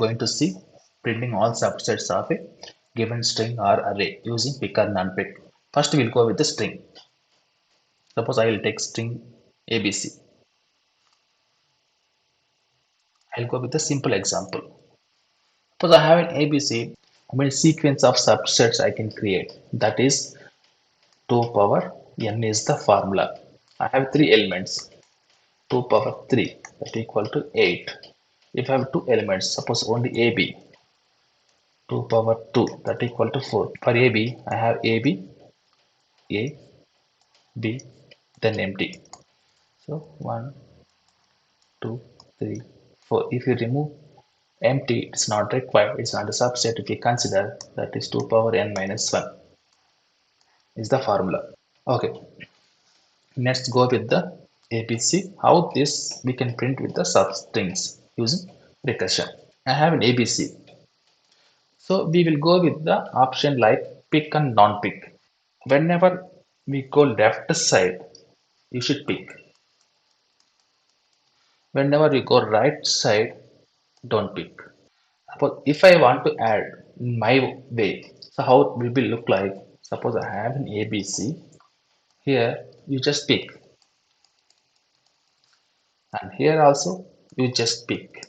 going to see printing all subsets of a given string or array using pick or non-pick. First, we'll go with the string. Suppose I will take string ABC. I'll go with a simple example. Suppose I have an ABC, how many sequence of subsets I can create? That is 2 power n is the formula. I have 3 elements. 2 power 3 that equal to 8. If I have 2 elements, suppose only AB, 2 power 2 that equal to 4. For AB, I have AB, A, B, then empty. So 1, 2, 3, 4. If you remove empty, it's not required. It's not a subset. If you consider that is 2 power n minus 1 is the formula. Okay, let's go with the ABC. How this we can print with the substrings using recursion. I have an ABC. So we will go with the option like pick and non-pick. Whenever we go left side, you should pick. Whenever we go right side, don't pick. Suppose if I want to add in my way, so how it will be look like? Suppose I have an ABC. Here you just pick, and here also you just pick.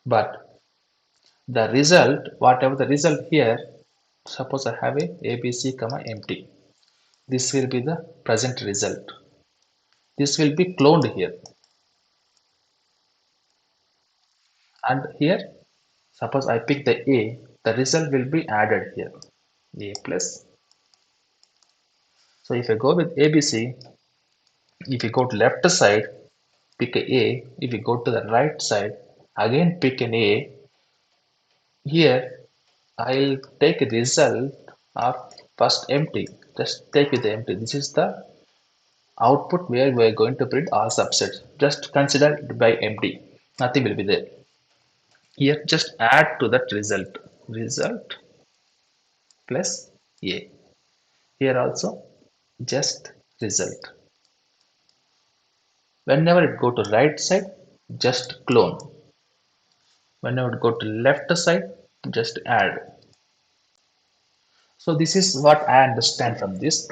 But the result, whatever the result here, suppose I have a ABC comma empty. This will be the present result. This will be cloned here, and here suppose I pick the A, the result will be added here, A plus. So if I go with ABC, if you go to left side, pick a A. If you go to the right side, again pick an A. Here I'll take a result of first empty. Just take with the empty. This is the output where we are going to print all subsets. Just consider it by empty. Nothing will be there. Here just add to that result. Result plus A. Here also just result. Whenever it go to right side, just clone. Whenever it go to left side, just add. So this is what I understand from this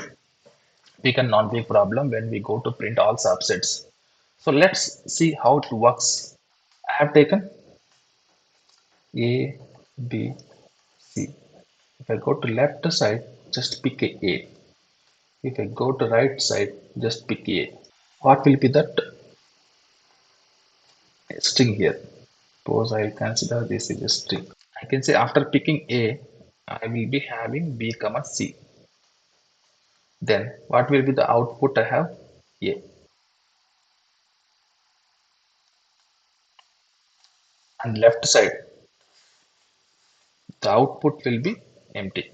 big and non-big problem when we go to print all subsets. So let's see how it works. I have taken A, B, C. If I go to left side, just pick A. If I go to right side, just pick A. What will be that string here? Suppose I will consider this is a string. I can say after picking A, I will be having B comma C. Then what will be the output I have? A. And left side, the output will be empty.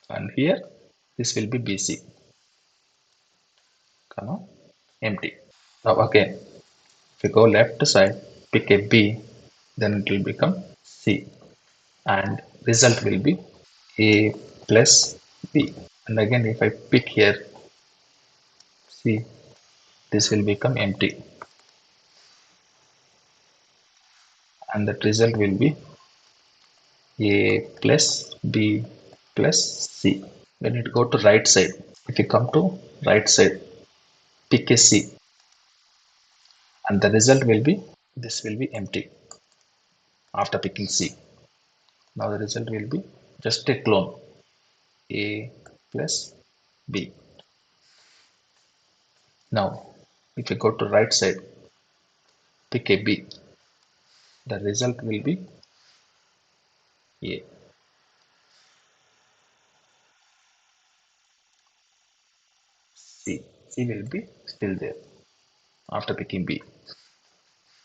And here, this will be BC, comma, empty. Now again, if you go left side, pick a B, then it will become C. And result will be A plus B. And again, if I pick here C, this will become empty. And the result will be A plus B plus C. When it go to right side, if you come to right side, pick a C, and the result will be this will be empty after picking C. Now the result will be just a clone A plus B. Now if you go to right side, pick a B, the result will be A. C. C will be still there after picking B.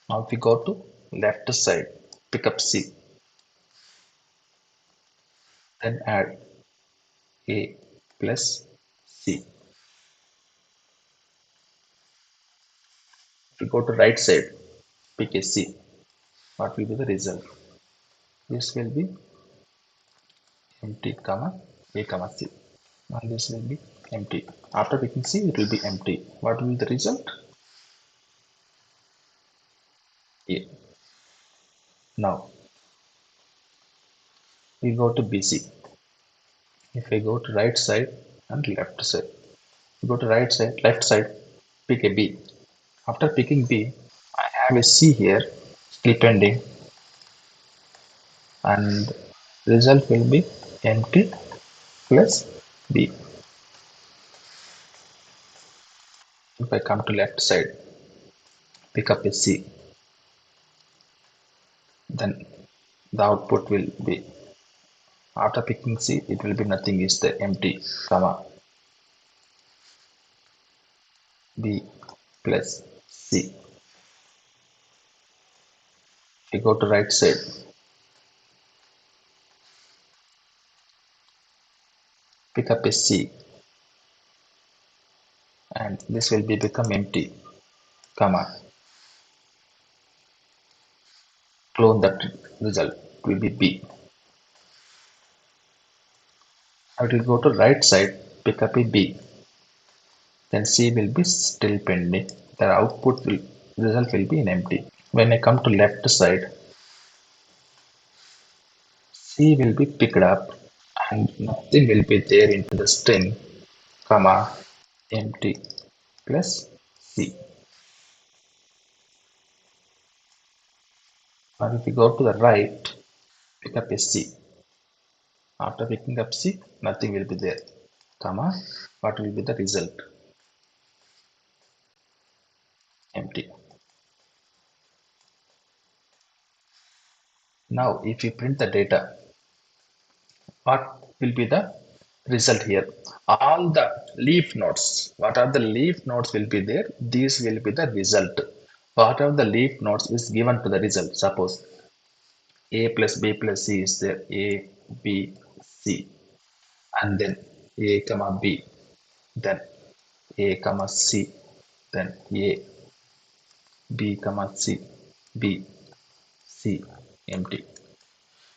Now if we go to left side, pick up C, then add A plus C. If we go to right side, pick a C, what will be the result? This will be empty comma A comma C. Now this will be empty. After picking C, it will be empty. What will be the result? Now we go to BC. If I go to right side and left side, go to right side, left side, pick a B. After picking B, I have a C here, still pending, and result will be empty plus B. If I come to left side, pick up a C, then the output will be after picking C, it will be nothing is the empty, comma B plus C. If you go to right side, pick up a C, and this will be become empty, comma clone that result will be B. I will go to right side, pick up a B, then C will be still pending. The output will result will be in empty. When I come to left side, C will be picked up and nothing will be there into the string, comma empty plus C. Now if you go to the right, pick up a C. After picking up C, nothing will be there, comma what will be the result? Empty. Now if you print the data, what will be the result here? All the leaf nodes, what are the leaf nodes will be there, these will be the result. Whatever the leaf nodes is given to the result, suppose a plus b plus c is there, a b c, and then a comma b, then a comma c, then a b comma c, b c, empty.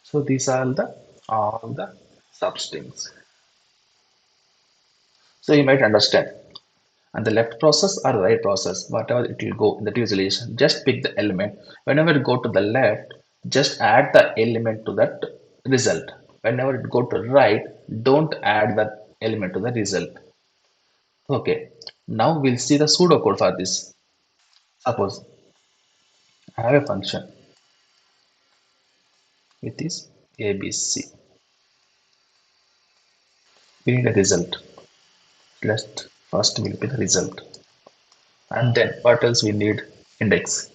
So these are the all the substrings. So you might understand. And the left process or right process, whatever it will go in the visualization, just pick the element. Whenever it go to the left, just add the element to that result. Whenever it go to right, don't add that element to the result. Okay. Now we'll see the pseudocode for this. Suppose I have a function with this ABC. We need a result. Let first will be the result. And then what else we need? Index.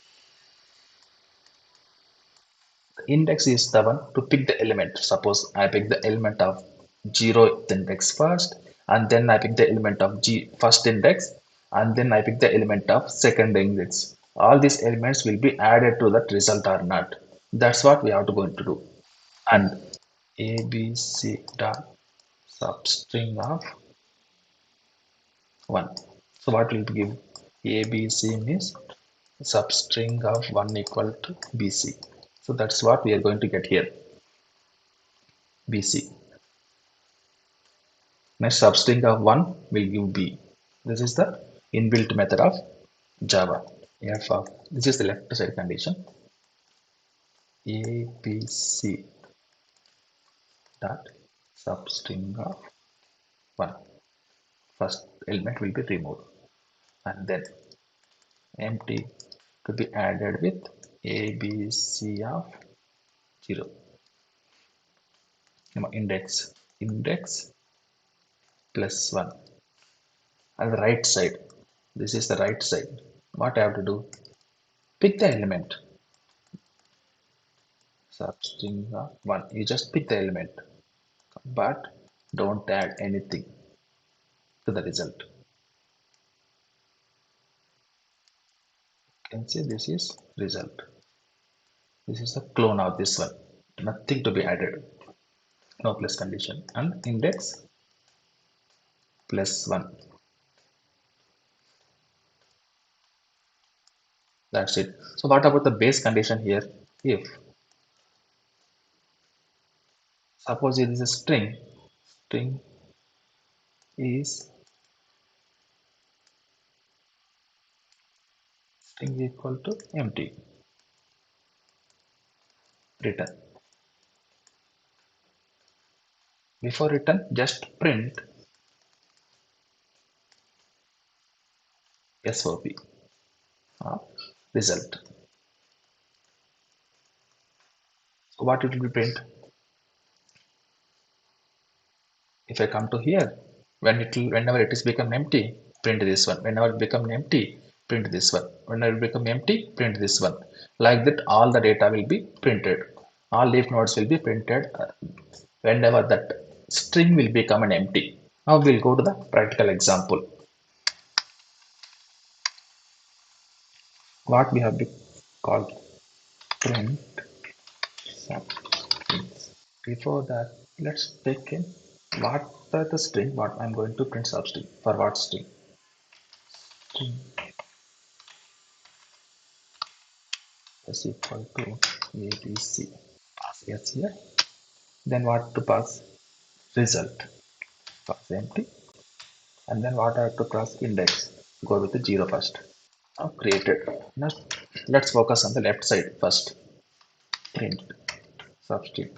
Index is the one to pick the element. Suppose I pick the element of 0th index first, and then I pick the element of G first index, and then I pick the element of second index. All these elements will be added to that result or not. That's what we have to going to do. And ABC dot substring of 1. So what will give? ABC means substring of 1 equal to BC. So that's what we are going to get here. BC. Next substring of 1 will give B. This is the inbuilt method of Java. F of this is the left side condition. ABC dot substring of 1. First element will be removed, and then empty to be added with ABC of 0. Index plus 1. And the right side, this is the right side. What I have to do? Pick the element. Substring of 1. You just pick the element, but don't add anything to the result. You can see this is result. This is the clone of this one. Nothing to be added. No plus condition. And index plus 1. That's it. So what about the base condition here? If suppose it is a string is string equal to empty. return. Before return, just print SOP result. So what it will be print? If I come to here, whenever it is become empty, print this one. Whenever it become empty, print this one. Whenever it become empty, print this one. Like that, all the data will be printed. All leaf nodes will be printed whenever that string will become an empty. Now we'll go to the practical example. What we have called print substrings. Before that, let's take in what are the string, what I'm going to print substring. For what string? String is equal to ABC. Pass yes here. Then what to pass? Result. Pass empty. And then what I have to pass? Index. Go with the 0 first. Now created. Now let's focus on the left side first. Print substring.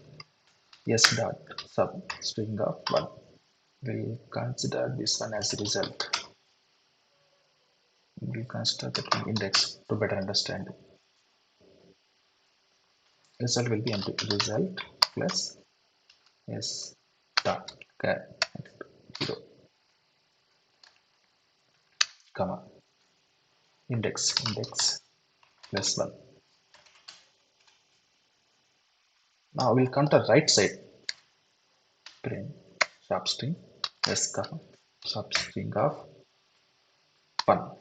Yes dot sub string of 1. We'll consider this one as result. We'll consider the index to better understand. Result will be empty. Result plus yes dot char 0 comma index plus 1. Now we'll come to right side. Print substring yes comma substring of 1.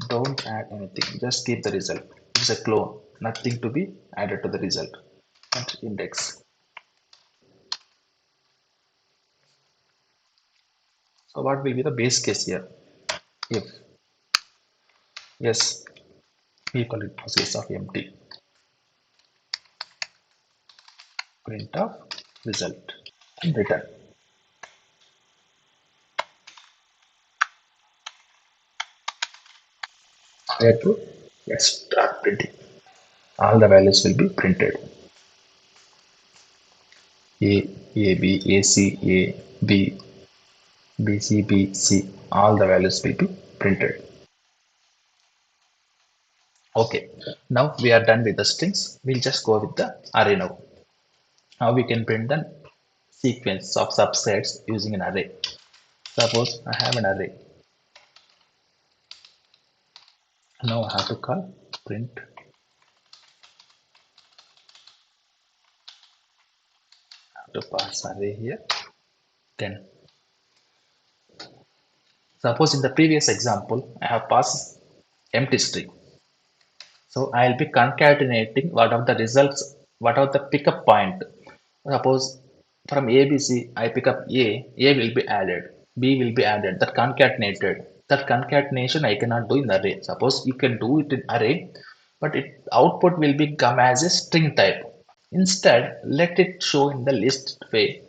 Don't add anything, just keep the result. It's a clone, nothing to be added to the result. And index. So what will be the base case here? If yes equal to process of empty, print of result and return. Here to let's start printing. All the values will be printed. A, A, B, A, C, A, B, B, C, B, C. All the values will be printed. Okay, now we are done with the strings. We'll just go with the array now. Now we can print the sequence of subsets using an array. Suppose I have an array. Now I have to call print to pass array here. Then suppose in the previous example I have passed empty string. So I'll be concatenating what are the results, what are the pickup point. Suppose from ABC I pick up A will be added, B will be added, that concatenated. That concatenation I cannot do in array. Suppose you can do it in array, but it output will be come as a string type. Instead, let it show in the list way,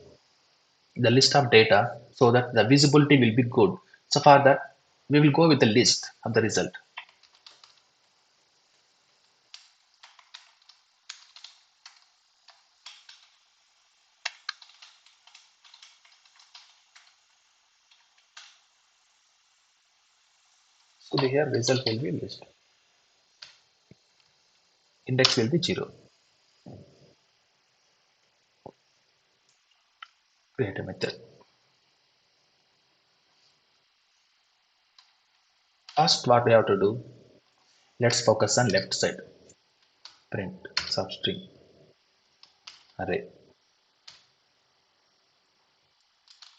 the list of data, so that the visibility will be good. So for that, we will go with the list of the result. So the here result will be list. Index will be 0. Create a method. First, what we have to do, let's focus on left side. Print substring array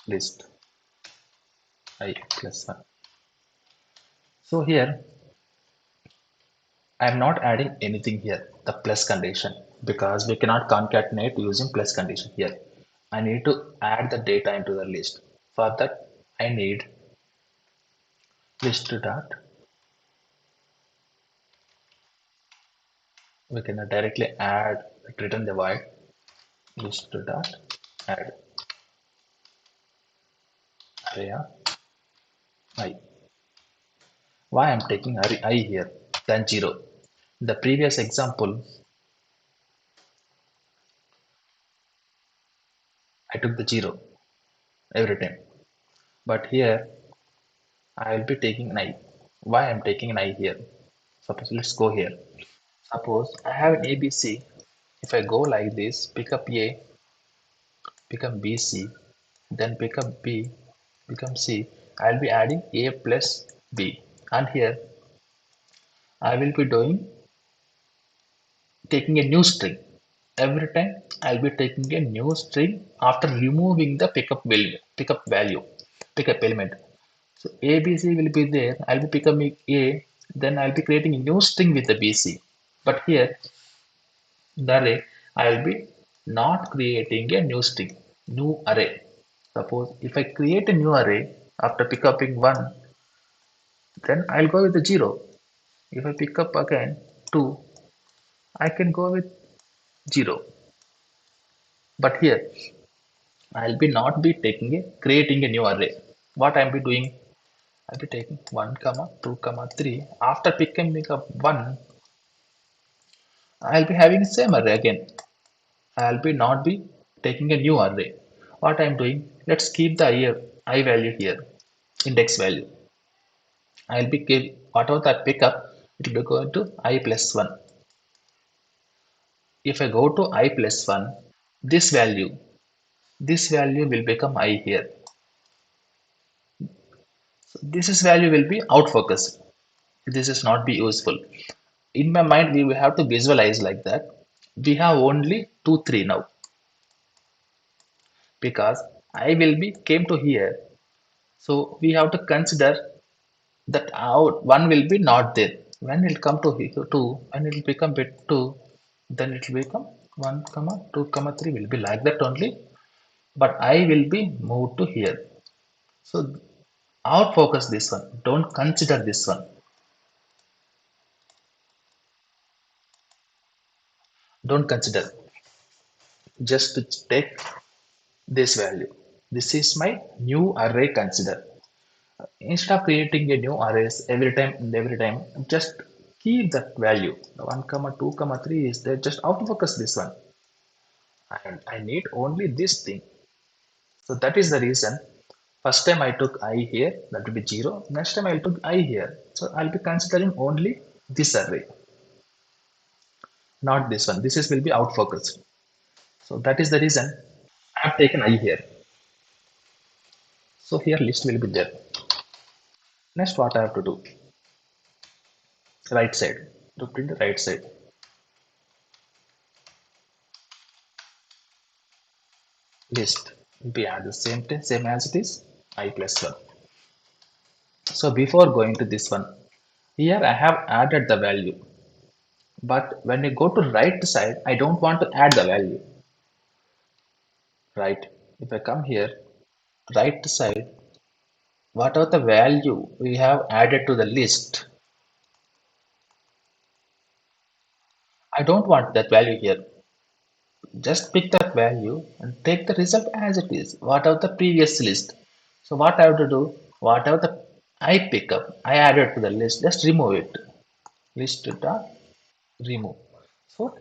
list I plus 1. So here I am not adding anything here, the plus condition, because we cannot concatenate using plus condition here. I need to add the data into the list. For that, I need list dot. We can directly add, return the void list dot add array of I. Why I'm taking array I here than 0? The previous example, I took the 0 every time. But here I will be taking an I. Why I'm taking an I here? Suppose let's go here. Suppose I have an ABC. If I go like this, pick up A, become BC, then pick up B, become C. I'll be adding A plus B. And here I will be doing taking a new string. Every time I'll be taking a new string after removing the pickup element. So ABC will be there. I'll be becoming A, then I'll be creating a new string with the BC. But here the array, I'll be not creating a new string, new array. Suppose if I create a new array after pickupping one, then I'll go with the 0. If I pick up again 2, I can go with 0. But here I'll be not be taking a creating a new array. What I'll be doing? I'll be taking 1 comma 2 comma 3. After picking up 1, I'll be having the same array again. I'll be not be taking a new array. What I'm doing? Let's keep the I value here, index value. I'll be give whatever that pick up, it will be going to I plus 1. If I go to I plus 1, this value, this value will become I here. So this is value will be out focused. This is not be useful. In my mind, we will have to visualize like that. We have only 2, 3 now because I will be came to here. So we have to consider that out one will be not there. When it come to here, 2, when it will become bit 2, then it will become 1 comma 2 comma 3 will be like that only. But I will be moved to here. So out focus this one. Don't consider this one. Don't consider. Just to take this value. This is my new array consider. Instead of creating a new arrays every time, just keep that value. The 1 comma 2 comma 3 is there. Just out focus this one. And I need only this thing. So that is the reason. First time I took I here, that will be 0. Next time I took I here. So I'll be considering only this array, not this one. This is will be out focused. So that is the reason I have taken I here. So here list will be there. Next what I have to do? Right side. To print the right side. List will be at the same as it is I plus 1. So before going to this one, here I have added the value. But when you go to right side, I don't want to add the value. Right? If I come here, right side, what are the value we have added to the list? I don't want that value here. Just pick that value and take the result as it is. What are the previous list? So what I have to do? Whatever the I pick up, I added to the list. Just remove it. List dot remove. So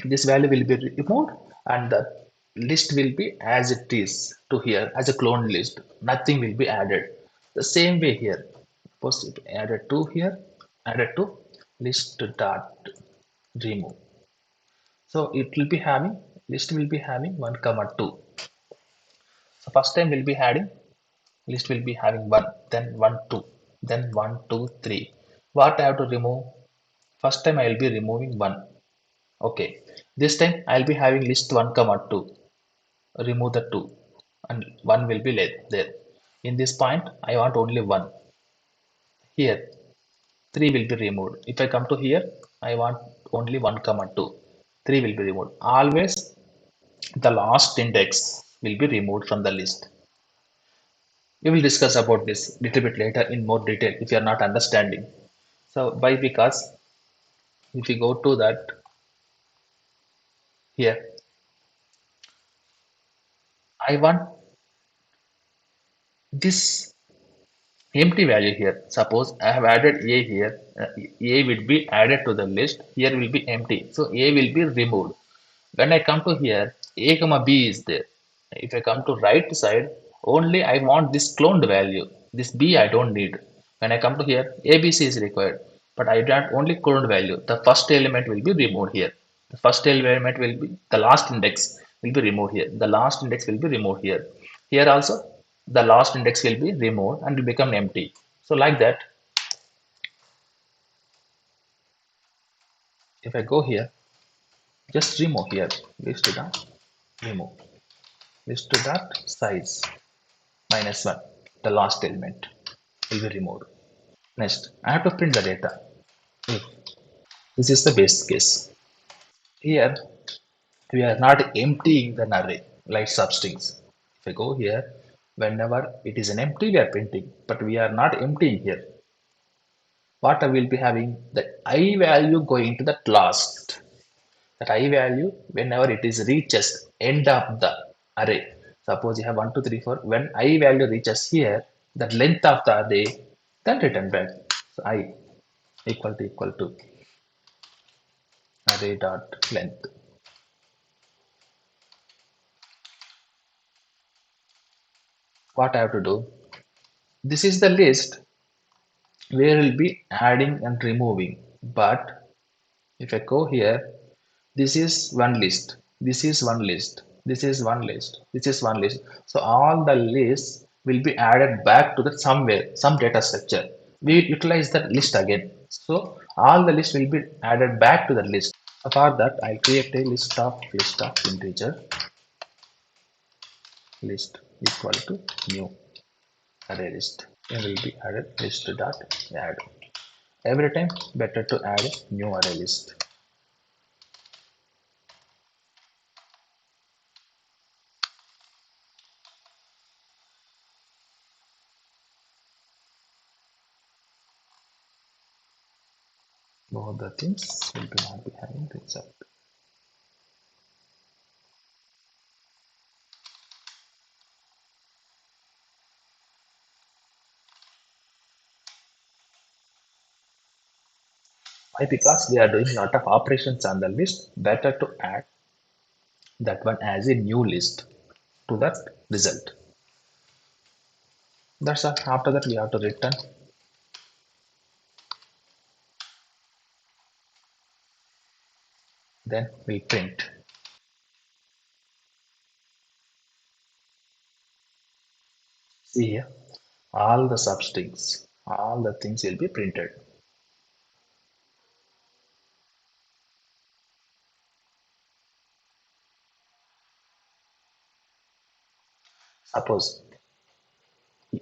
this value will be removed and the list will be as it is to here as a clone list. Nothing will be added. The same way here. Suppose added to here, added to list dot remove. So it will be having list will be having 1 comma 2. So first time we'll be adding list will be having 1, then 1 2, then 1 2 3. What I have to remove? First time I will be removing 1. Okay. This time I'll be having list 1 comma 2. Remove the 2 and 1 will be there. In this point I want only 1. Here 3 will be removed. If I come to here I want only 1 comma 2. 3 will be removed. Always the last index will be removed from the list. We will discuss about this little bit later in more detail if you are not understanding. So why? Because if you go to that here, I want this empty value here. Suppose I have added A here, A will be added to the list. Here will be empty, so A will be removed. When I come to here, A comma B is there. If I come to right side, only I want this cloned value. This B I don't need. When I come to here, ABC is required, but I want only cloned value. The first element will be removed here. The first element will be the last index will be removed here. The last index will be removed here. Here also, the last index will be removed and will become empty. So like that, if I go here, just remove here. List dot remove. List dot size -1. The last element will be removed. Next, I have to print the data. If this is the base case. Here, we are not emptying the array like substrings. If I go here, whenever it is an empty, we are printing, but we are not emptying here. What I will be having the I value going to the last. That I value, whenever it is reaches end of the array. Suppose you have 1, 2, 3, 4. When I value reaches here, the length of the array, then return back. So I equal to array dot length. What I have to do? This is the list where we'll be adding and removing. But if I go here, this is one list, this is one list, this is one list, this is one list. So all the lists will be added back to the somewhere, some data structure. We utilize that list again. So all the lists will be added back to the list. For that, I'll create a list of integer list equal to new array list. It will be added list dot add. Every time better to add a new array list. Both the things will be not be having result. Why? Because we are doing a lot of operations on the list. Better to add that one as a new list to that result. That's all. After that we have to return. Then we print. See here, all the substrings, all the things will be printed. Suppose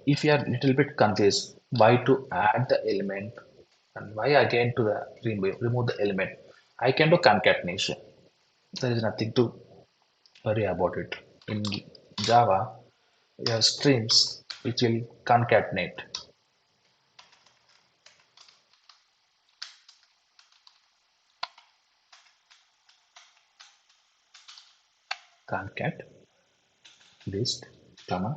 if you are little bit confused why to add the element and why again to the remove the element, I can do concatenation. There is nothing to worry about it. In Java, you have streams which will concatenate. Concat list, comma.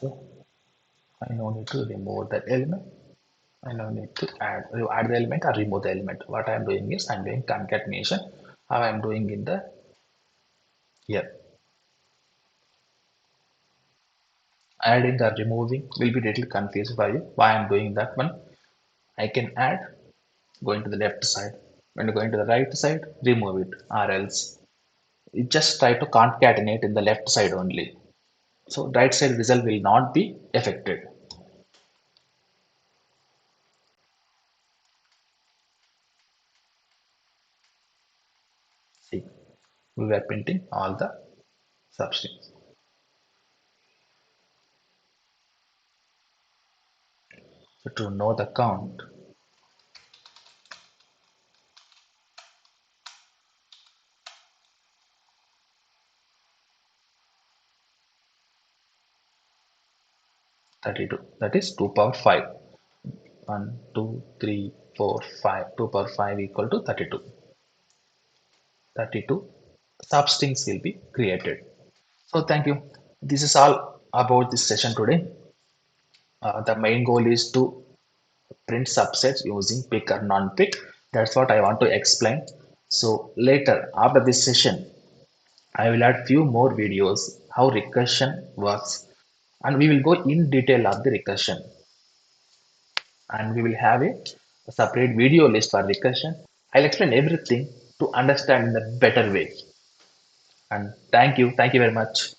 So I no need to remove that element. I no need to add the element or remove the element. What I am doing is I am doing concatenation. How I am doing in the here. Adding or removing will be little confused by you. Why I am doing that one? I can add going to the left side. When going to the right side, remove it, or else you just try to concatenate in the left side only. So right side result will not be affected. See, we were printing all the substrings. So to know the count, 32. That is 2 power 5. 1 2 3 4 5 2 power 5 equal to 32. 32 substrings will be created. So thank you. This is all about this session today. The main goal is to print subsets using pick or non-pick. That's what I want to explain. So later after this session, I will add few more videos how recursion works, and we will go in detail of the recursion, and we will have a separate video list for recursion. I'll explain everything to understand in a better way. And thank you very much.